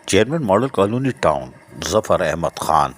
Chairman model colony town ظفر احمد خان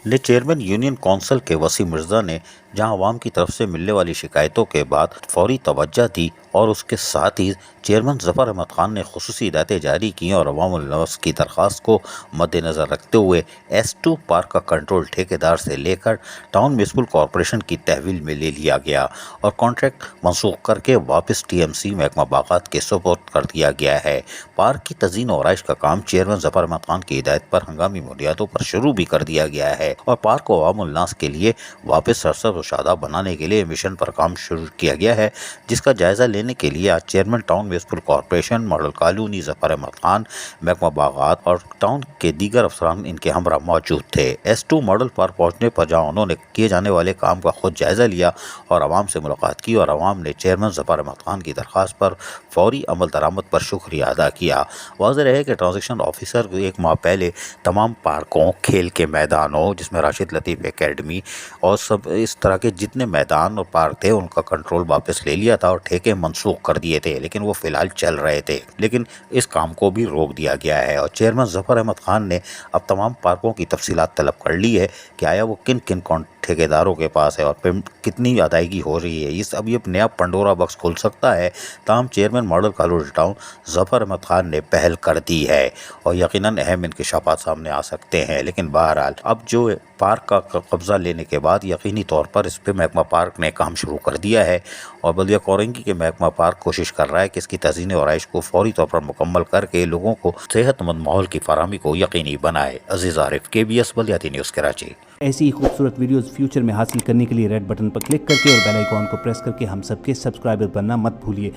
نے chairman union council کے وسیم مرزا نے جہاں عوام کی طرف سے ملنے والی شکایتوں کے بعد فوری توجہ دی اور اس کے ساتھ ہی چیئرمین ظفر احمد خان نے خصوصی ہدایتیں جاری کی اور عوام الناس کی درخواست کو مد نظر رکھتے ہوئے S2 پارک کا کنٹرول ٹھیکیدار سے لے کر ٹاؤن میونسپل کارپوریشن کی تحویل میں لے لیا گیا اور کانٹریکٹ منسوخ کر کے واپس TMC محکمہ باغات کے سپرد کر دیا گیا ہے۔ پارک کی تزئین و آرائش کا کام چیئرمین ظفر احمد خان کی ہدایت پر ہنگامی بنیادوں پر شروع بھی کر دیا گیا ہے اور پارک کو عوام الناس کے لیے واپس سرسبز و شاداب بنانے کے لیے مشن پر کام شروع کیا گیا ہے، جس کا جائزہ لینے کے لیے آج chairman town municipal corporation model colony Zafar Ahmed Khan, محکمہ باغات اور ٹاؤن کے دیگر افسران ان کے ہمراہ موجود تھے۔ S2 ماڈل پارک پہنچنے پر جہاں انہوں نے کیے جانے والے کام کا خود جائزہ لیا اور عوام سے ملاقات کی اور عوام نے چیئرمین ظفر احمد خان کی درخواست پر فوری عمل درآمد پر شکریہ ادا کیا۔ واضح رہے کہ ٹرانزیکشن آفیسر ایک ماہ پہلے تمام پارکوں، کھیل کے میدانوں جس میں راشد لطیف اکیڈمی اور سب اس طرح کے جتنے میدان اور پارک تھے ان کا کنٹرول واپس لے لیا تھا اور ٹھیکے منسوخ کر دیے تھے، لیکن وہ فی الحال چل رہے تھے، لیکن اس کام کو بھی روک دیا گیا ہے اور چیئرمین ظفر احمد خان نے اب تمام پارکوں کی تفصیلات طلب کر لی ہے کہ آیا وہ کن کن ٹھیکیداروں کے پاس ہے اور کتنی ادائیگی ہو رہی ہے۔ اب یہ نیا پنڈورا باکس کھل سکتا ہے، تاہم چیئرمین ماڈل کالونی ٹاؤن ظفر احمد خان نے پہل کر دی ہے اور یقیناً اہم انکشافات سامنے آ سکتے ہیں، لیکن بہرحال اب جو پارک کا قبضہ لینے کے بعد یقینی طور پر اس پہ محکمہ پارک نے کام شروع کر دیا ہے اور بلدیہ کورنگی کے محکمہ پارک کوشش کر رہا ہے کہ اس کی تزئین و آرائش کو فوری طور پر مکمل کر کے لوگوں کو صحت مند ماحول کی فراہمی کو یقینی بنائے۔ عزیز عارف، KBS بلدیاتی نیوز کراچی۔ ایسی ہی خوبصورت ویڈیوز فیوچر میں حاصل کرنے کے لیے ریڈ بٹن پر کلک کر کے اور بیل آئیکن کو پریس کر کے ہم سب کے سبسکرائبر بننا مت بھولیے۔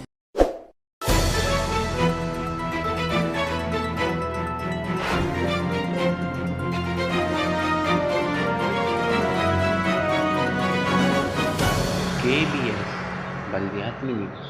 KBS بلدیاتی نیوز۔